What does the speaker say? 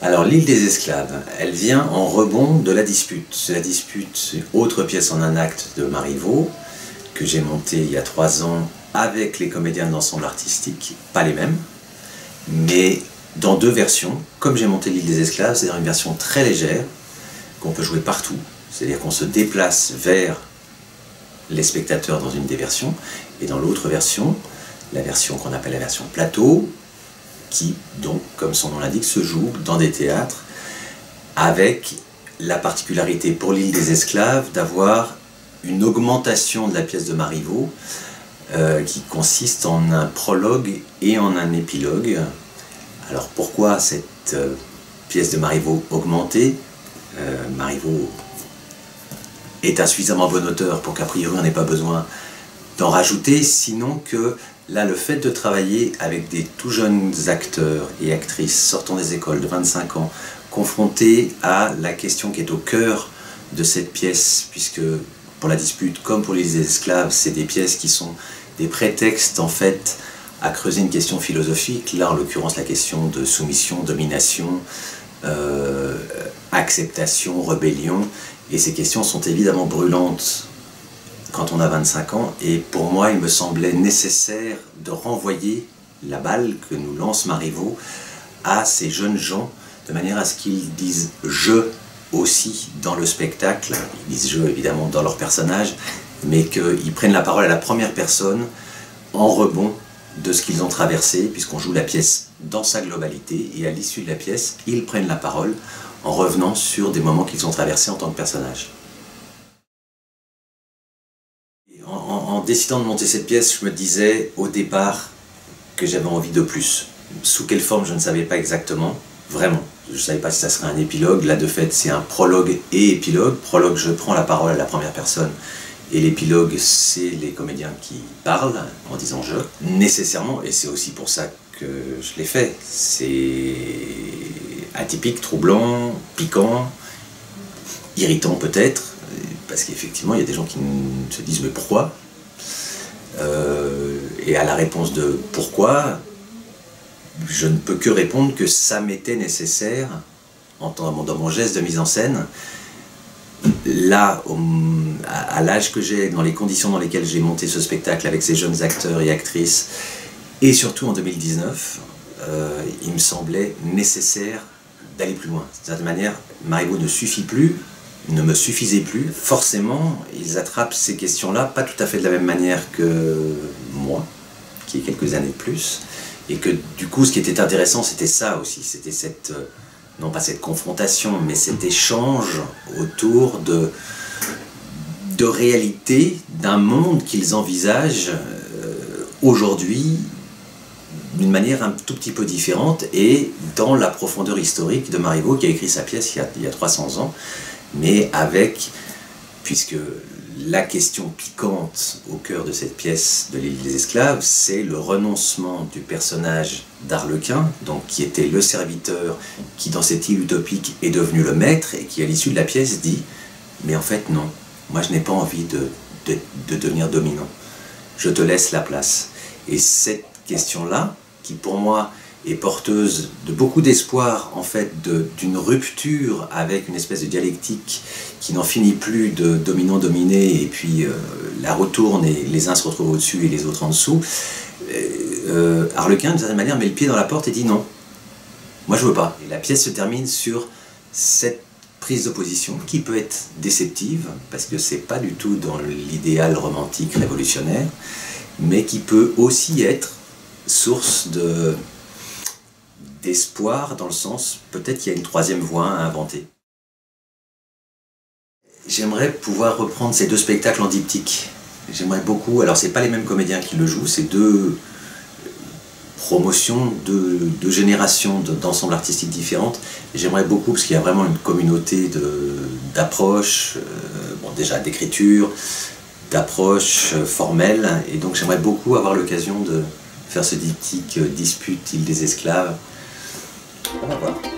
Alors l'île des esclaves, elle vient en rebond de La Dispute. La Dispute, autre pièce en un acte de Marivaux, que j'ai montée il y a 3 ans avec les comédiens de l'ensemble artistique, pas les mêmes, mais dans 2 versions. Comme j'ai monté l'île des esclaves, c'est-à-dire une version très légère, qu'on peut jouer partout, c'est-à-dire qu'on se déplace vers les spectateurs dans une des versions, et dans l'autre version, la version qu'on appelle la version plateau, qui, donc, comme son nom l'indique, se joue dans des théâtres, avec la particularité pour l'île des esclaves d'avoir une augmentation de la pièce de Marivaux qui consiste en un prologue et en un épilogue. Alors pourquoi cette pièce de Marivaux augmentée? Marivaux est un suffisamment bon auteur pour qu'a priori on n'ait pas besoin d'en rajouter, sinon que là, le fait de travailler avec des tout jeunes acteurs et actrices sortant des écoles de 25 ans, confrontés à la question qui est au cœur de cette pièce, puisque pour La Dispute, comme pour Les Esclaves, c'est des pièces qui sont des prétextes en fait à creuser une question philosophique, là en l'occurrence la question de soumission, domination, acceptation, rébellion, et ces questions sont évidemment brûlantes quand on a 25 ans, et pour moi il me semblait nécessaire de renvoyer la balle que nous lance Marivaux à ces jeunes gens, de manière à ce qu'ils disent « je » aussi dans le spectacle, ils disent « je » évidemment dans leur personnage, mais qu'ils prennent la parole à la première personne en rebond de ce qu'ils ont traversé, puisqu'on joue la pièce dans sa globalité, et à l'issue de la pièce, ils prennent la parole en revenant sur des moments qu'ils ont traversés en tant que personnages. En décidant de monter cette pièce, je me disais au départ que j'avais envie de plus. Sous quelle forme, je ne savais pas exactement, vraiment. Je ne savais pas si ça serait un épilogue. Là, de fait, c'est un prologue et épilogue. Prologue, je prends la parole à la première personne. Et l'épilogue, c'est les comédiens qui parlent en disant « je ». Nécessairement, et c'est aussi pour ça que je l'ai fait. C'est atypique, troublant, piquant, irritant peut-être. Parce qu'effectivement, il y a des gens qui se disent « mais pourquoi ?» Et à la réponse de « pourquoi ?» je ne peux que répondre que ça m'était nécessaire, dans mon geste de mise en scène, là, à l'âge que j'ai, dans les conditions dans lesquelles j'ai monté ce spectacle avec ces jeunes acteurs et actrices, et surtout en 2019, il me semblait nécessaire d'aller plus loin. De cette manière, Marivaux ne suffit plus, ne me suffisait plus. Forcément, ils attrapent ces questions-là, pas tout à fait de la même manière que moi, qui ai quelques années de plus, et que du coup, ce qui était intéressant, c'était ça aussi, c'était cette, non pas cette confrontation, mais cet échange autour de réalité, d'un monde qu'ils envisagent aujourd'hui d'une manière un tout petit peu différente, et dans la profondeur historique de Marivaux, qui a écrit sa pièce il y a 300 ans, mais avec, puisque la question piquante au cœur de cette pièce de l'île des esclaves, c'est le renoncement du personnage d'Arlequin, donc qui était le serviteur, qui dans cette île utopique est devenu le maître, et qui à l'issue de la pièce dit « mais en fait non, moi je n'ai pas envie de devenir dominant, je te laisse la place ». Et cette question-là, qui pour moi est porteuse de beaucoup d'espoir, en fait, d'une rupture avec une espèce de dialectique qui n'en finit plus de dominant-dominé, et puis la retourne et les uns se retrouvent au-dessus et les autres en dessous. Arlequin, d'une certaine manière, met le pied dans la porte et dit non, moi je veux pas. Et la pièce se termine sur cette prise de position qui peut être déceptive, parce que c'est pas du tout dans l'idéal romantique révolutionnaire, mais qui peut aussi être source d'espoir, dans le sens, peut-être qu'il y a une troisième voie à inventer. J'aimerais pouvoir reprendre ces 2 spectacles en diptyque. J'aimerais beaucoup, alors c'est pas les mêmes comédiens qui le jouent, c'est 2 promotions, 2 générations d'ensembles artistiques différentes. J'aimerais beaucoup, parce qu'il y a vraiment une communauté d'approches, bon, déjà d'écriture, d'approches formelles, et donc j'aimerais beaucoup avoir l'occasion de faire ce diptyque Dispute, île des esclaves. On va voir.